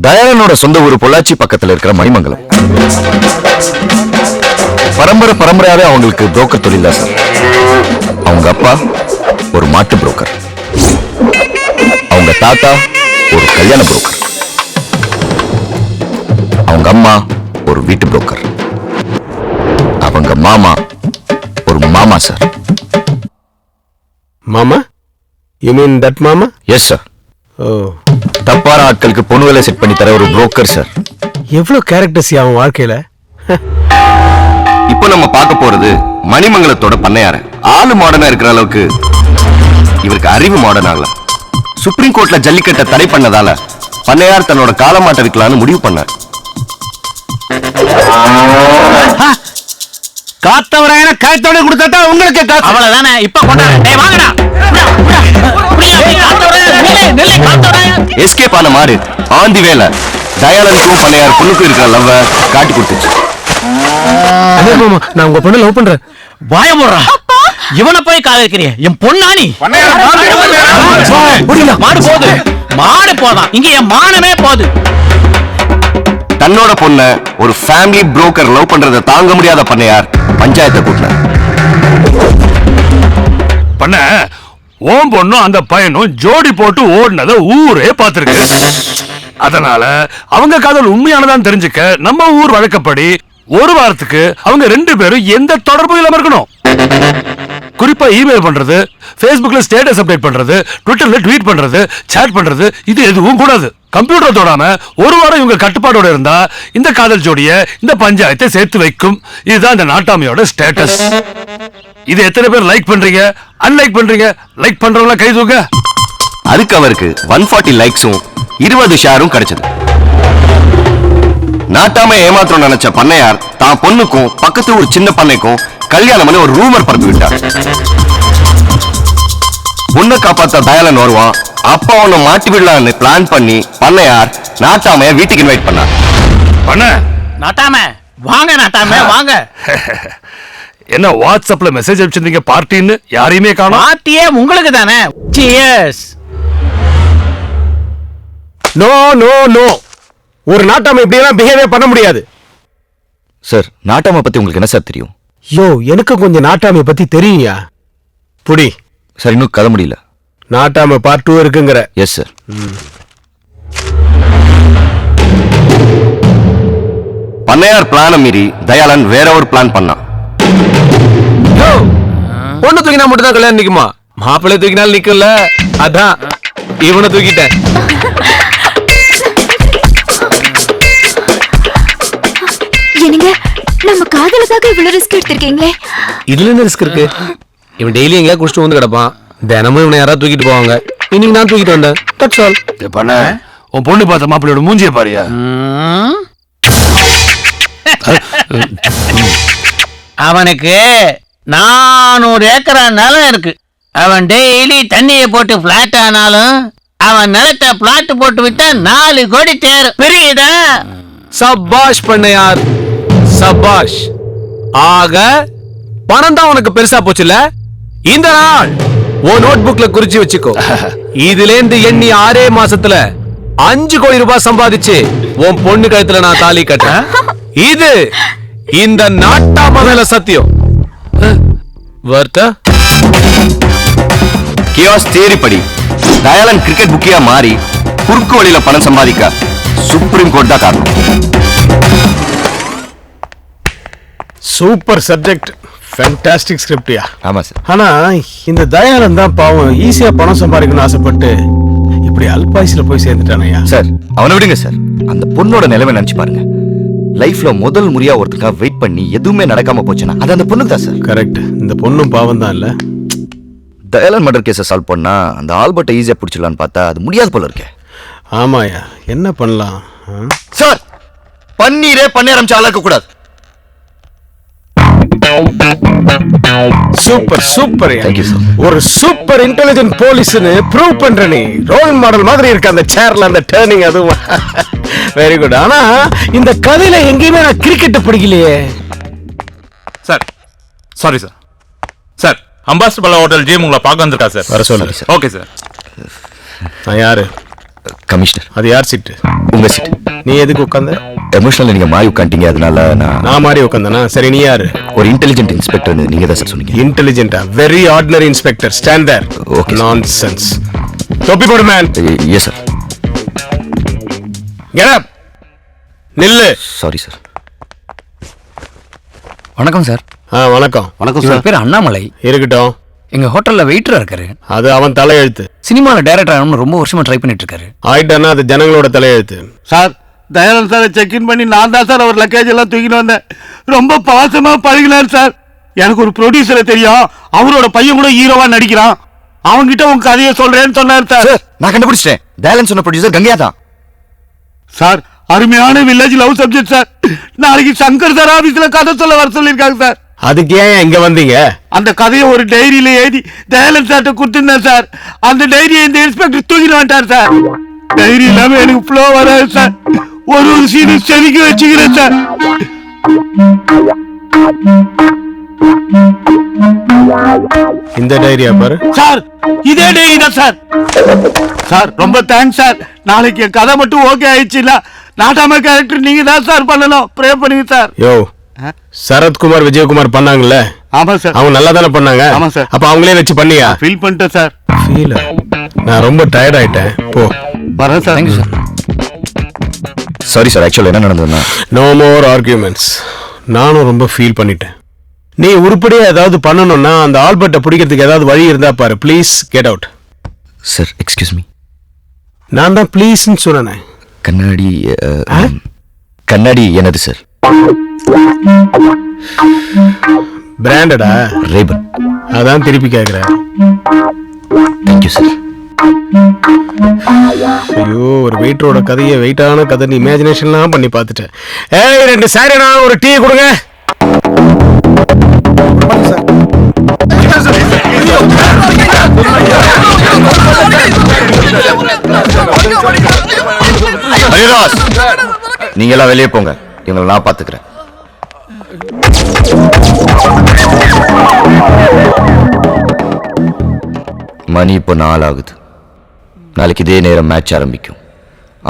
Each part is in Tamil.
தயாளனோட சொந்த ஊர் பொள்ளாச்சி பக்கத்துல இருக்கிற மணிமங்கலம். பரம்பரையாவே அவங்களுக்கு புரோக்கர் தொழில் தான் சார். அவங்க அப்பா ஒரு மாட்டு புரோக்கர், அவங்க தாத்தா ஒரு கல்யாண புரோக்கர், அவங்க அம்மா ஒரு வீட்டு புரோக்கர், அவங்க மாமா ஒரு மாமா சார். மாமா? You mean that மாமா? Yes sir. ஓ, தப்பான ஆட்களுக்கு பொண்ணு வேலை செட் பண்ணி தர ஒரு புரோக்கர் சார். எவ்வளவு கேரக்டர்ஸ் அவன் வாழ்க்கையில. இப்போ நம்ம பார்க்க போறது மணிமங்கலத்தோட பண்ணையார. ஆளு மாடர்னா இருக்கிற அளவுக்கு இவருக்கு அறிவு மாடர்ன் ஆகல. சுப்ரீம் கோர்ட்ல ஜல்லிக்கட்டை தடை பண்ணதால பண்ணையார் தன்னோட காலமாட்ட விற்கலான்னு முடிவு பண்ணார். காத்தவராயன கயத்தோட கொடுத்தா உங்களுக்கு காசு அவ்வளவுதானே. இப்ப கொண்டாரு. டேய் வாங்கடா. எஸ்கேப் ஆன மாடு ஆந்தி வேலை தயாளனுக்கும் பண்ணையார் பொண்ணுக்கும் இருக்கிற லவ்வ காட்டி கொடுத்துச்சு. நான் உங்க பொண்ணு லவ் பண்றேன். வாய மூடுறா. இவனை போய் காதலிக்கிறிய? என் பொண்ணானி. மாடு போகுது, மாடு போதான். இங்க என் மானமே போகுது. தன்னோட பொண்ண ஒரு ஃபேமிலி புரோக்கர் லவ் பண்றதை தாங்க முடியாத பண்ணையார் பஞ்சாயத்தை கூட்டினார். பண்ண ஓம் பொண்ணும் அந்த பையனும் ஜோடி போட்டு ஓடினத ஊரே பார்த்திருக்கு. அதனால அவங்க காதல் உண்மையானதான் தெரிஞ்சுக்க நம்ம ஊர் வழக்கப்படி ஒரு வாரத்துக்கு அவங்க 2 பேரும் எந்த தொடர்பும் இல்லாம இருக்கணும். குறிப்பா இமெயில் பண்றது, Facebookல ஸ்டேட்டஸ் அப்டேட் பண்றது, ட்விட்டர்ல ட்வீட் பண்றது, சேட் பண்றது, இது எதுவும் கூடாது. கம்ப்யூட்டர் தொடாம ஒரு வாரம் இவங்க கட்டுப்பாடோட இருந்தா இந்த காதல் ஜோடிய இந்த பஞ்சாயத்தை சேர்த்து வைக்கும். இதுதான் இந்த நாட்டாமையோட ஸ்டேட்டஸ். இது எத்தனை பேர் லைக் பண்றீங்க, அன்லைக் பண்றீங்க? லைக் பண்றவங்கள கை தூக்க. அதுக்கு அவருக்கு 140 லைக்ஸும் 20 ஷேரும் கிடைச்சது. நாட்டாம ஏமாத்திரம் நினைச்ச பண்ணையார் தான் பொண்ணுக்கும் பக்கத்து ஒரு சின்ன பண்ணைக்கும் கல்யாணம் ஒரு ரூமர் பரப்பி விட்டார். பொண்ணை காப்பாத்த தயாளன் வருவான், அப்பா ஒண்ணு மாட்டி விடலான்னு பிளான் பண்ணி பண்ணையார் நாட்டாமைய வீட்டுக்கு இன்வைட் பண்ணார். பண்ண நாட்டாம வாங்க, நாட்டாம வாங்க. என்ன வாட்ஸ்அப்ல மெசேஜ் அனுப்பிச்சிருந்தீங்க பார்ட்டின்னு? யாரையுமே காணோம். பார்ட்டியே உங்களுக்கு தானே. சியர்ஸ். நோ நோ நோ, ஒரு நாட்டாம இப்படி எல்லாம் பிஹேவியர் பண்ண முடியாது. சார், நாட்டாம பத்தி உங்களுக்கு என்ன சார் தெரியும்? யோ, எனக்கு கொஞ்சம் நாட்டாமை பத்தி தெரியும்யா. புடி. சார், இன்னும் கதை முடியல. நாட்டாம பார்ட் 2 இருக்குங்கிற? Yes sir. பண்ணையார் பிளான மீறி தயாளன் வேற ஒரு பிளான் பண்ணான். பொண்ணு தூக்கினா மட்டும் தான் கல்யாணம் நிக்குமா? மாப்பிள்ளை தூக்கினாலும் நிக்கல. அதான் இவனை தூக்கிட்டேன். என்னங்க, நம்ம காதலுக்காக இவ்வளவு ரிஸ்க் எடுத்திருக்கீங்களே. இதுல என்ன ரிஸ்க் இருக்கு? இவன் டெய்லி எங்கேயா குடிச்சிட்டு வந்து கிடப்பான். தினமும் இவனை யாராவது தூக்கிட்டு போவாங்க. இன்னைக்கு நான் தூக்கிட்டு வந்தேன். That's all. பண்ண உன் பொண்ணு பார்த்த மாப்பிள்ளையோட மூஞ்சிய பாரியா. அவனுக்கு 400 ஏக்கரா நிலம் இருக்கு. அவன் டெய்லி தண்ணியை போட்டு பிளாட் ஆனாலும் அவன் நிலத்தை பிளாட் போட்டு விட்டா 4 கோடி தேர். பெரியதா? சபாஷ் பண்ணையார், சபாஷ். ஆக பணம் தான் உனக்கு பெருசா போச்சுல. இந்த நாள் உன் நோட் புக்ல குறிச்சு வச்சுக்கோ. இதுல இருந்து எண்ணி 6 மாசத்துல 5 கோடி ரூபாய் சம்பாதிச்சு உன் பொண்ணு கழுத்துல நான் தாலி கட்டேன். இது இந்த நாட்டாம மேல சத்தியம். வர்த்தா கியாஸ் தியரி படி தயாளன் கிரிக்கெட் புக்கியா மாறி குறுக்கு வழியில பணம் சம்பாதிக்க சுப்ரீம் கோர்ட் தான் காரணம். சூப்பர் சப்ஜெக்ட், ஃபேண்டாஸ்டிக் ஸ்கிரிப்ட்யா. ஆமா சார். ஆனா இந்த தயாளன் தான் பாவம் ஈஸியா பணம் சம்பாதிக்கணும்னு ஆசைப்பட்டு இப்படி அல்பாயுசுல போய் சேர்ந்துட்டானயா. சார், அவனை விடுங்க சார். அந்த பொண்ணோட நிலைமை நினைச்சு பாருங்க. லைஃப்ல முதல் முறையா ஒருத்தருக்கா வெயிட் பண்ணி எதுவுமே நடக்காம போச்சுன்னா அது அந்த பொண்ணுக்கு தான் சார். கரெக்ட். இந்த பொண்ணும் பாவம் தான் இல்ல. தயாளன் மர்டர் கேஸை சால்வ் பண்ணா அந்த ஆல்பர்ட்டை ஈஸியா பிடிச்சிடலான்னு பார்த்தா அது முடியாது போல இருக்கே. ஆமாயா, என்ன பண்ணலாம்? சார், பன்னீரே பண்ணி ஆரம்பிச்சு ஆளாக்க கூடாது. Super super. Thank you, sir. ஒரு சூப்பர் இன்டெலிஜென்ட் போலீஸ்னு ப்ரூவ் பண்ற நீ. ரோல் மாடல் மாதிரி இருக்கு அந்த சேர்ல அந்த டர்னிங். அதுவும் வெரி குட். ஆனா இந்த கதையில எங்கேயுமே நான் கிரிக்கெட் பிடிக்கலையே. Sir, sorry sir. Sir, ambassador hotel gym உங்களை பார்க்க வந்திருக்கா சார். வர சொல்லு. Okay sir. நான் யாரு? கமிஷனர். அது யார் சீட்டு? உங்க சீட். நீ எதுக்கு உட்காந்த? எமோஷனல் நீங்க மாறி உட்காந்துட்டீங்க, அதனால நான் மாதிரி உட்காந்தனா? சரி, நீ யாரு? ஒரு இன்டெலிஜென்ட் இன்ஸ்பெக்டர் நீங்க தான் சார் சொன்னீங்க. இன்டெலிஜென்ட்டா? Very ordinary inspector. Stand there. Okay, sir. Nonsense. தொப்பி போடு man. Yes sir. Get up. நில்லு. Sorry sir. வணக்கம் சார். வணக்கம். வணக்கம் சார். பேர் அண்ணாமலை. இருக்கட்டும். எங்க ஹோட்டல்ல வெயிட்டரா இருக்காரு. அது அவன் தலையெழுத்து. சினிமால டைரக்டர் ஆகணும்னு ரொம்ப வருஷமா ட்ரை பண்ணிட்டு இருக்காரு. ஆயிட்டானா அது ஜனங்களோட தலையெழுத்து. சார், தயானந்த் சாரை செக்இன் பண்ணி நான் தான் சார் அவர் லக்கேஜ் எல்லாம் தூக்கிட்டு வந்தேன். ரொம்ப பாசமா பழகினார் சார். எனக்கு ஒரு ப்ரொடியூசரை தெரியும், அவரோட பையன் கூட ஹீரோவா நடிக்கிறான். அவன்கிட்ட உங்க கதையை சொல்றேன்னு சொன்னார் சார். நான் கண்டுபிடிச்சிட்டேன். தயாலன் சொன்ன ப்ரொடியூசர் கங்கையா தான். சார், அருமையான வில்லேஜ் லவ் சப்ஜெக்ட் சார். நாளைக்கு சங்கர் சார் ஆபீஸ்ல கதை சொல்ல வர சொல்லியிருக்காங்க சார். அதுக்கு ஏன் இங்க வந்தீங்க? அந்த கதையை ஒரு டைரியில எழுதி தயாலன் சார்ட்ட கொடுத்துருந்தேன் சார். அந்த டைரியை இந்த இன்ஸ்பெக்டர் தூக்கிட்டு வந்துட்டார் சார். டைரி இல்லாம எனக்கு ஃப்ளோ வராது சார். ஒரு சீனு செதுக்கி வச்சுக்கிறேன் சார். இந்த டைரியா பாரு சார். இதே டைரி தான் சார். சார், ரொம்ப தேங்க்ஸ் சார். நாளைக்கு என் கதை மட்டும் ஓகே ஆயிடுச்சுல, நாட்டாம கேரக்டர் நீங்க தான் சார் பண்ணணும். ப்ரே பண்ணுங்க சார். யோ, சரத்குமார் விஜயகுமார் பண்ணாங்கல்ல, ஆமா சார். அவங்க நல்லா தானே பண்ணாங்க? ஆமா சார். அப்ப அவங்களே வச்சு பண்ணியா? ஃபீல் பண்ணிட்டேன் சார். ஃபீல்? நான் ரொம்ப டயர்ட் ஆயிட்டேன். போ. வரேன் sir. Thank you sir. Sorry sir, ஆக்சுவலா என்ன நடந்ததுன்னா, நோ மோர் ஆர்கியூமெண்ட்ஸ். நானும் ரொம்ப ஃபீல் பண்ணிட்டேன். நீ உருப்படியா ஏதாவது பண்ணணும்னா அந்த ஆல்பர்ட்டை பிடிக்கிறதுக்கு ஏதாவது வழி இருந்தா பாரு. Please get out. Sir excuse me. நான் தான் ப்ளீஸ்ன்னு சொன்னேன். கண்ணாடி கண்ணாடி என்னது சார்? பிராண்டடா? ரேபன். அதான் திருப்பி கேக்குறேன். Thank you sir. ஐயோ, ஒரு வெயிட்டரோட கதையை வெயிட்டான கதை இமேஜினேஷன்லாம் பண்ணி பார்த்துட்டேன். ஏய், 2 சாரிண்ணா, ஒரு டீ கொடுங்க. ஹரிதாஸ், நீங்க எல்லாம் வெளியே போங்க. இவங்களை நான் பாத்துக்கிறேன். மணி இப்போ 4 ஆகுது. நாளைக்கு இதே நேரம் மேட்ச் ஆரம்பிக்கும்.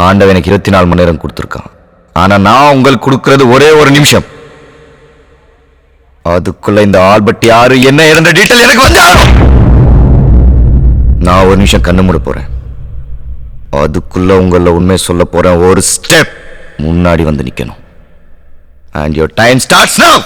ஆண்டவன் எனக்கு 24 மணி நேரம் கொடுத்துருக்கான். ஆனா நான் உங்களுக்கு கொடுக்கறது ஒரே ஒரு நிமிஷம். அதுக்குள்ள இந்த ஆல்பர்ட் யாரு என்ன இருந்த டீட்டெயில் எனக்கு வந்தா, நான் ஒரு நிமிஷம் கண்ணு மூட போறேன். அதுக்குள்ள உங்கள உண்மை சொல்ல போறேன். ஒரு ஸ்டெப் முன்னாடி வந்து நிக்கணும். And your time starts now.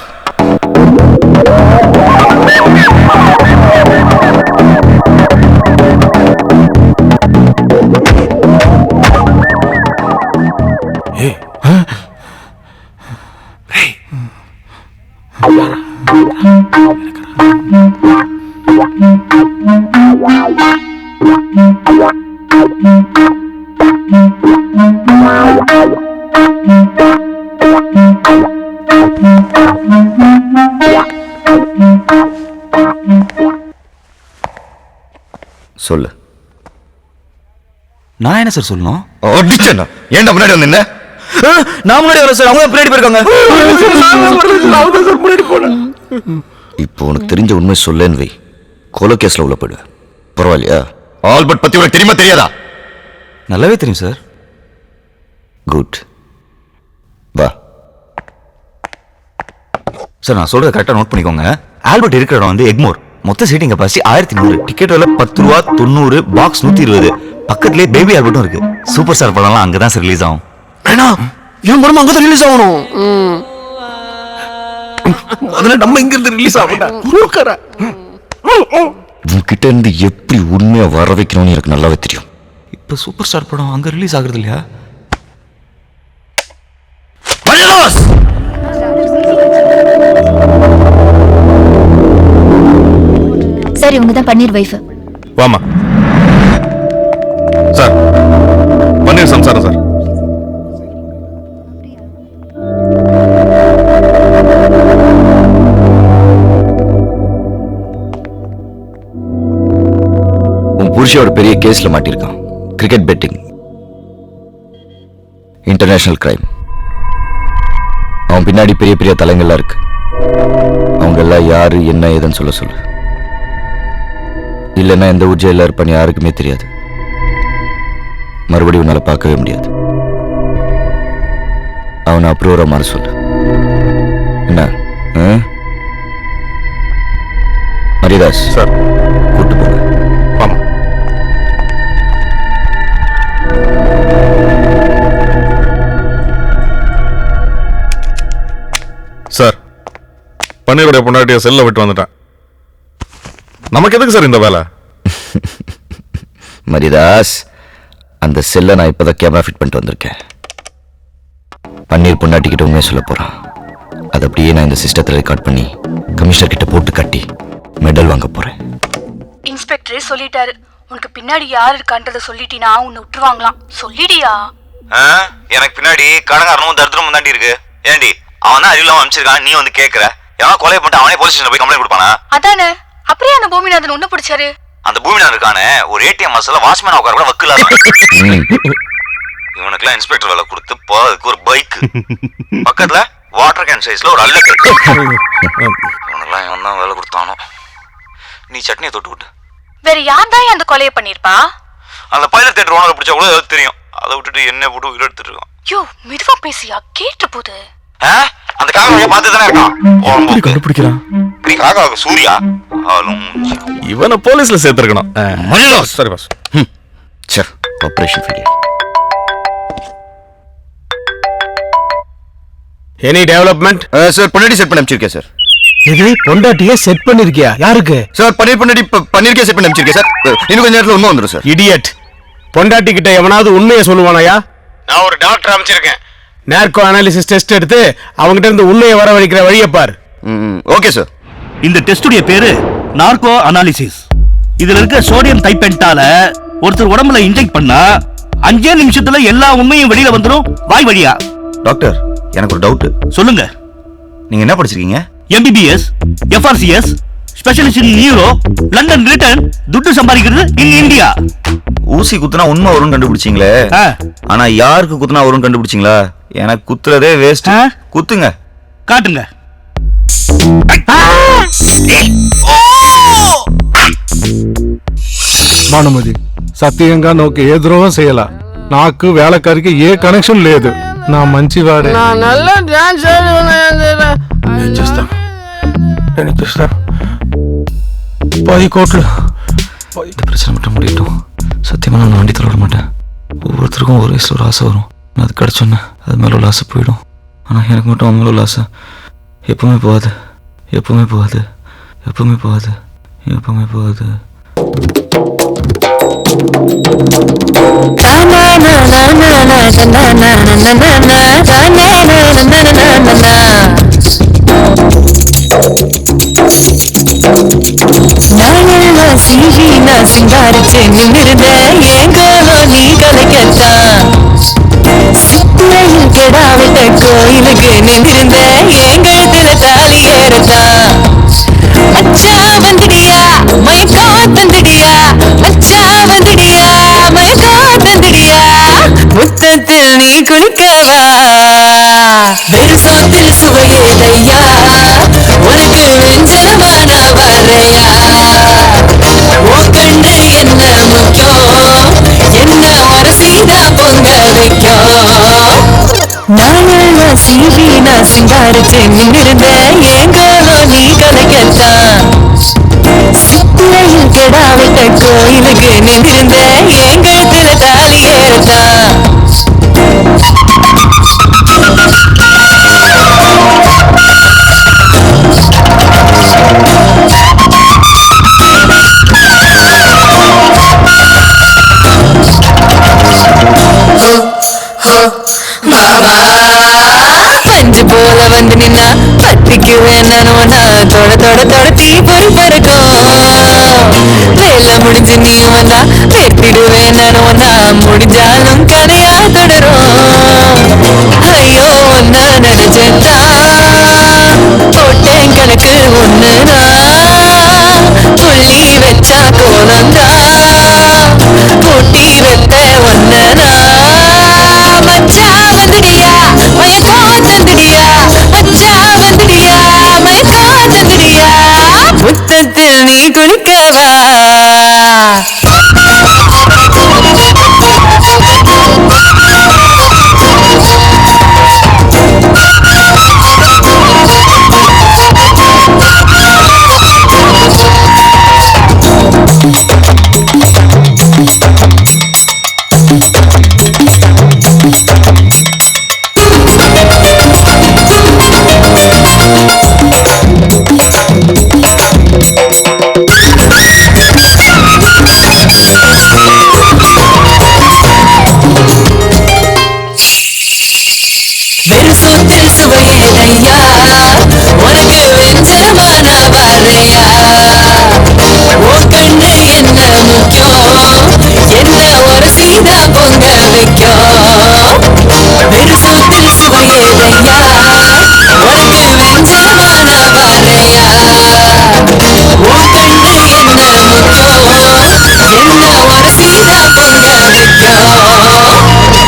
சொல்லு. நான் என்ன சார் சொல்லணும்? ஏன்டா முன்னாடி வந்து என்ன? நான் முன்னாடி வரேன் சார், அவங்க பின்னாடி போயிருக்காங்க. இப்போ உனக்கு தெரிஞ்ச உண்மை சொல்லேன்னு வை, கொலை கேஸ்ல உள்ள போயிடுவேன். பரவாயில்லையா? ஆல்பர்ட் பத்தி உனக்கு தெரியுமா தெரியாதா? நல்லாவே தெரியும் சார். குட், வா. சார், நான் சொல்றத கரெக்டா நோட் பண்ணிக்கோங்க. ஆல்பர்ட் இருக்கிற இடம் வந்து எக்மோர். மொத்த சீட்டிங் கெபாசிட்டி 1100. டிக்கெட் விலை 10 ரூபா, 90, பாக்ஸ் 120. பக்கத்துலயே பேபி ஆல்பர்ட்டும் இருக்கு. சூப்பர் ஸ்டார் படம்லாம் அங்கதான் சார் ரிலீஸ் ஆகும். இவன் படம் அங்கதான் ரிலீஸ் ஆகணும். அதுல நம்ம இங்க இருந்து ரிலீஸ் ஆகணும். உன்கிட்ட இருந்து எப்படி உண்மையா வர வைக்கணும்னு எனக்கு நல்லாவே தெரியும். இப்ப சூப்பர் ஸ்டார் படம் அங்க ரிலீஸ் ஆகுறது இல்லையா? சார், இவங்க தான் பன்னீர் வைஃப். வாமா சார். பன்னீர் சம்சாரம் சார். உன் புருஷன் ஒரு பெரிய கேஸ்ல மாட்டிருக்கான். Cricket betting, international crime. அவன் பின்னாடி பெரிய பெரிய தலைங்கள்லாம் இருக்கு. அவங்க எல்லாம் யாரு என்ன ஏதுன்னு சொல்ல சொல்லு. இல்லைன்னா எந்த ஊர் ஜெயில இருப்பான்னு யாருக்குமே தெரியாது. மறுபடியும் உன்னால பார்க்கவே முடியாது. அவனை அப்ரூவரா மாற சொல்லு. என்ன மரியதாஸ் சார் கூட்டு போங்க. ஆமா. சார் பன்னீருடைய பொண்டாட்டிய செல்ல விட்டு வந்துட்டேன். நமக்கு எதுக்கு சார் இந்த வேலை? மரியதாஸ், அந்த செல்லை நான் இப்பதான் கேமரா ஃபிட் பண்ணிட்டு வந்திருக்கேன். பன்னீர் பொண்டாட்டிக்கிட்ட உண்மையை சொல்ல போறான். அது அப்படியே நான் இந்த சிஸ்டத்தில் ரெக்கார்ட் பண்ணி கமிஷனர் கிட்ட போட்டு கட்டி மெடல் வாங்க போறேன். இன்ஸ்பெக்டரே சொல்லிட்டாரு, உனக்கு பின்னாடி யார் இருக்கான்றத சொல்லிட்டினா உன்னை விட்டுருவாங்களாம். சொல்லிடியா? எனக்கு பின்னாடி கடங்காரனும் தரித்திரமும் தாண்டி இருக்கு. ஏண்டி அவன் தான் அறிவில்லாம அமைச்சிருக்கான், நீ வந்து கேக்குற? எவனா கொலை பண்ணிட்டு அவனே போலீஸ் ஸ்டேஷன்ல போய் கம்ப்ளைண்ட் கொடுப்பானா? அதானே. அப்படியே அந்த பூமிநாதன் ஒண்ணு பிடிச்சாரு. அந்த பூமிநாதன் இருக்கானே ஒரு ஏடிஎம் மசாலா வாட்ச்மேன் உட்கார கூட வக்கீலா இவனுக்குலாம் இன்ஸ்பெக்டர் வேலை கொடுத்து போறதுக்கு ஒரு பைக் பக்கத்துல வாட்டர் கேன் சைஸ்ல ஒரு அல்ல. இவனுக்குலாம் இவன் தான் வேலை கொடுத்தானோ. நீ சட்னியை தொட்டு விட்டு. வேற யார் தான் அந்த கொலையை பண்ணிருப்பா? அந்த பைலட் தேட்டர் ஓனரை பிடிச்சா கூட ஏதாவது தெரியும். அதை விட்டுட்டு என்ன போட்டு உயிர் எடுத்துட்டு இருக்கான். யோ மெதுவா பேசியா, கேட்டு போகுது. அந்த காக்கா பார்த்து தானே இருக்கான். கண்டுபிடிக்கிறான். நீ காக்கா சூர்யா ஆளும் இவனை போலீஸ்ல சேர்த்திருக்கணும். சரி boss. Sir operation failure. Any development? Sir பொண்டாட்டி செட் பண்ணி அனுப்பிச்சிருக்கேன் சார். இது பொண்டாட்டியே செட் பண்ணிருக்கியா? யாருக்கு? சார் பன்னீர் பொண்டாட்டி பன்னீருக்கே செட் பண்ணி அனுப்பிச்சிருக்கேன் சார். இன்னும் கொஞ்ச நேரத்தில் உண்மை வந்துடும் சார். இடியட். பொண்டாட்டி கிட்ட எவனாவது உண்மையை சொல்லுவானாயா? நான் ஒரு டாக்டர் அமைச்சிருக்கேன். நேர்கோ அனாலிசிஸ் டெஸ்ட் எடுத்து அவங்ககிட்ட இருந்து உண்மையை வரவழைக்கிற வழியை பார். Okay sir. இந்த டெஸ்டுடைய பேரு நார்கோ அனாலிசிஸ். இதுல இருக்க சோடியம் தைப்பென்டால ஒருத்தர் உடம்புல இன்ஜெக்ட் பண்ணா 5 நிமிஷத்துல எல்லா உண்மையும் வெளியில வந்துரும் வாய் வழியா. டாக்டர், எனக்கு ஒரு டவுட். சொல்லுங்க. நீங்க என்ன படிச்சிருக்கீங்க? MBBS, FRCS, specialist in neuro, London return, துட்டு சம்பாதிக்கிறது இன் இந்தியா. ஊசி குத்துனா உண்மை வரும்னு கண்டுபிடிச்சீங்களே, ஆனா யாருக்கு குத்துனா வரும்னு கண்டுபிடிச்சீங்களா? எனக்கு குத்துறதே வேஸ்ட். குத்துங்க. காட்டுங்க. భానుమతి సత్యంగా నాకు ఏ ద్రోహం చేయాల. నాకు వేళకారికి ఏ కనెక్షన్ లేదు. నా మంచివాడే. నేను చేస్తాను. 10 கோట్లు. இந்த பிரச்சனை மட்டும் முடியட்டும். சத்தியமா நான் வண்டி தள்ள விட மாட்டேன். ஒவ்வொருத்தருக்கும் ஒரு வயசுல ஒரு ஆசை வரும். நான் அது கிடைச்சோன்னே அது மேல உள்ள ஆசை போயிடும். ஆனா எனக்கு மட்டும் அவன் மேல உள்ள ஆசை எப்பவுமே போகாது. எப்பவுமே போகாது. எப்பவுமே போகாது. எப்பவுமே போகாது. சிங்காரிச்சு நின்னிருந்த ஏங்கோ நீ கலைக்கத்தான். சித்திரையில் கெடாவிட்ட கோயிலுக்கு நின்றிருந்த ஏங்கத்துல தாலி ஏறத்தான். மச்சா வந்துடியா மயக்கா தந்துடியா. மச்சா வந்துடியா மயக்கா தந்துடியா. முத்தத்தில் நீ குளிக்கவா. வெறும் சோத்தில் சுவையேதையா. உனக்கு வெஞ்சனமான வரையா. ஓ கண்ணு என்ன முக்கியம். என்ன மனசீதா பொங்க வைக்கும். நானெல்லாம் சீவி நான் சிங்காரிச்சு நின்னிருந்த ஏங்கோ நீ கலைக்கத்தான். சித்திரையில் கெடாவிட்ட கோயிலுக்கு நின்றிருந்த ஏங்கத்துல தாலி ஏறத்தான். பஞ்சு போல வந்து நின்னா பத்திக்கு வேணானோனா தொட தொட தொட தீ பொறி பறக்கும். வேலை முடிஞ்சு நீ வந்தா வெட்டிடு வேணானோனா முடிஞ்சாலும் கதையா தொடரும். ஐயோ ஒன்னா நினைச்சா போட்டேன் கணக்கு ஒண்ணுனா. புள்ளி வச்சா கோலந்தா போட்டி வெத்த ஒன்னனா. மச்சா வந்துடியா மயக்கா தந்துடியா. மச்சா வந்துடியா மயக்கா தந்துடியா. முத்தத்தில் நீ குளிக்கவா. உங்க